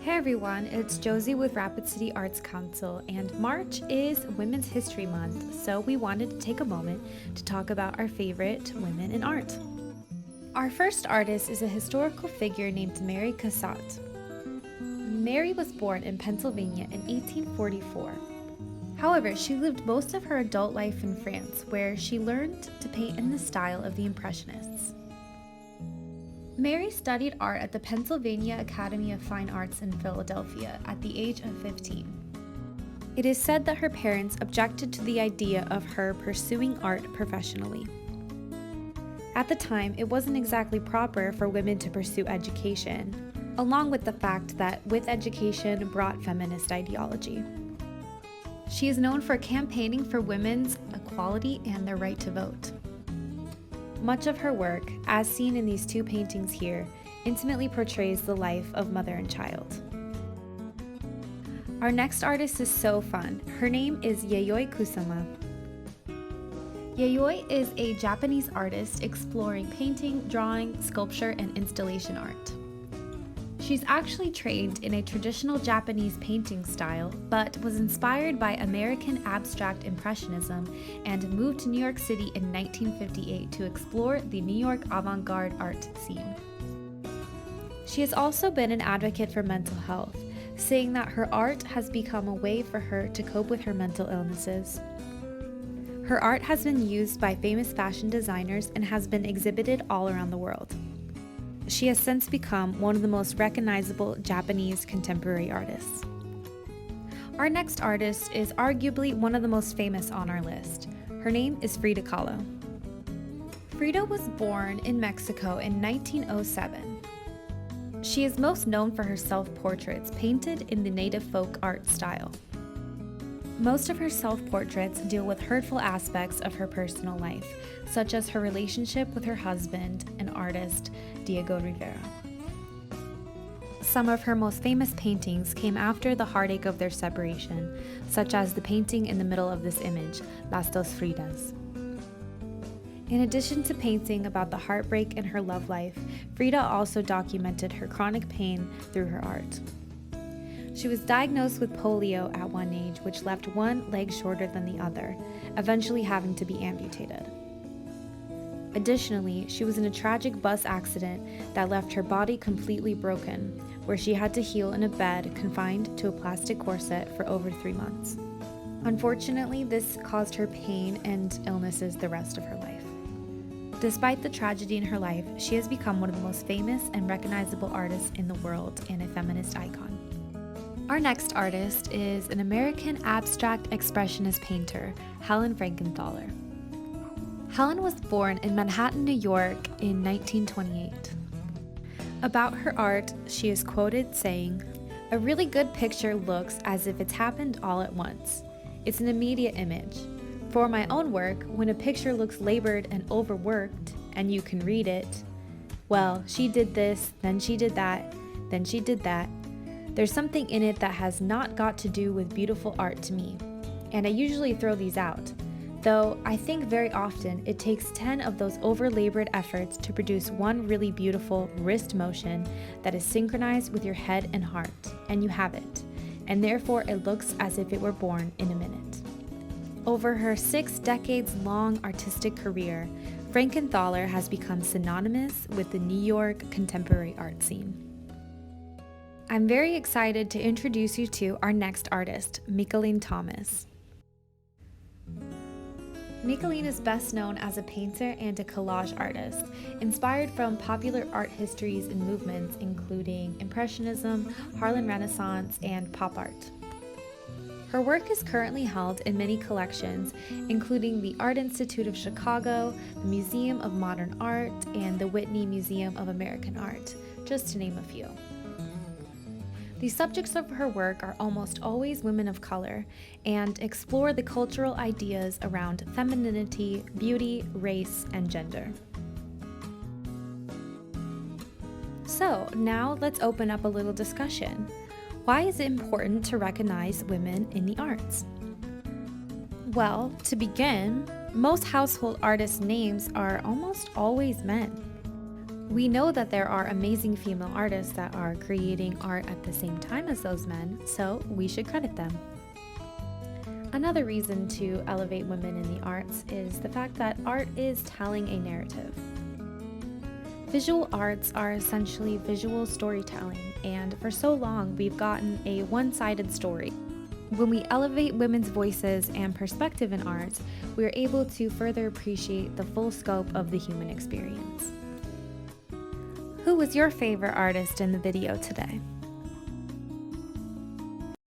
Hey everyone, it's Josie with Rapid City Arts Council, and March is Women's History Month, so we wanted to take a moment to talk about our favorite women in art. Our first artist is a historical figure named Mary Cassatt. Mary was born in Pennsylvania in 1844. However, she lived most of her adult life in France, where she learned to paint in the style of the Impressionists. Mary studied art at the Pennsylvania Academy of Fine Arts in Philadelphia at the age of 15. It is said that her parents objected to the idea of her pursuing art professionally. At the time, it wasn't exactly proper for women to pursue education, along with the fact that with education brought feminist ideology. She is known for campaigning for women's equality and their right to vote. Much of her work, as seen in these two paintings here, intimately portrays the life of mother and child. Our next artist is so fun. Her name is Yayoi Kusama. Yayoi is a Japanese artist exploring painting, drawing, sculpture, and installation art. She's actually trained in a traditional Japanese painting style, but was inspired by American abstract impressionism and moved to New York City in 1958 to explore the New York avant-garde art scene. She has also been an advocate for mental health, saying that her art has become a way for her to cope with her mental illnesses. Her art has been used by famous fashion designers and has been exhibited all around the world. She has since become one of the most recognizable Japanese contemporary artists. Our next artist is arguably one of the most famous on our list. Her name is Frida Kahlo. Frida was born in Mexico in 1907. She is most known for her self-portraits painted in the native folk art style. Most of her self-portraits deal with hurtful aspects of her personal life, such as her relationship with her husband, an artist, Diego Rivera. Some of her most famous paintings came after the heartache of their separation, such as the painting in the middle of this image, Las Dos Fridas. In addition to painting about the heartbreak in her love life, Frida also documented her chronic pain through her art. She was diagnosed with polio at one age, which left one leg shorter than the other, eventually having to be amputated. Additionally, she was in a tragic bus accident that left her body completely broken, where she had to heal in a bed confined to a plastic corset for over 3 months. Unfortunately, this caused her pain and illnesses the rest of her life. Despite the tragedy in her life, she has become one of the most famous and recognizable artists in the world and a feminist icon. Our next artist is an American abstract expressionist painter, Helen Frankenthaler. Helen was born in Manhattan, New York in 1928. About her art, she is quoted saying, "A really good picture looks as if it's happened all at once. It's an immediate image. For my own work, when a picture looks labored and overworked, and you can read it, well, she did this, then she did that, then she did that. There's something in it that has not got to do with beautiful art to me, and I usually throw these out. Though I think very often it takes 10 of those over-labored efforts to produce one really beautiful wrist motion that is synchronized with your head and heart, and you have it, and therefore it looks as if it were born in a minute." Over her 6 decades-long artistic career, Frankenthaler has become synonymous with the New York contemporary art scene. I'm very excited to introduce you to our next artist, Micheline Thomas. Micheline is best known as a painter and a collage artist, inspired from popular art histories and movements including Impressionism, Harlem Renaissance, and pop art. Her work is currently held in many collections, including the Art Institute of Chicago, the Museum of Modern Art, and the Whitney Museum of American Art, just to name a few. The subjects of her work are almost always women of color and explore the cultural ideas around femininity, beauty, race, and gender. So now let's open up a little discussion. Why is it important to recognize women in the arts? Well, to begin, most household artists' names are almost always men. We know that there are amazing female artists that are creating art at the same time as those men, so we should credit them. Another reason to elevate women in the arts is the fact that art is telling a narrative. Visual arts are essentially visual storytelling, and for so long we've gotten a one-sided story. When we elevate women's voices and perspective in art, we are able to further appreciate the full scope of the human experience. Who was your favorite artist in the video today?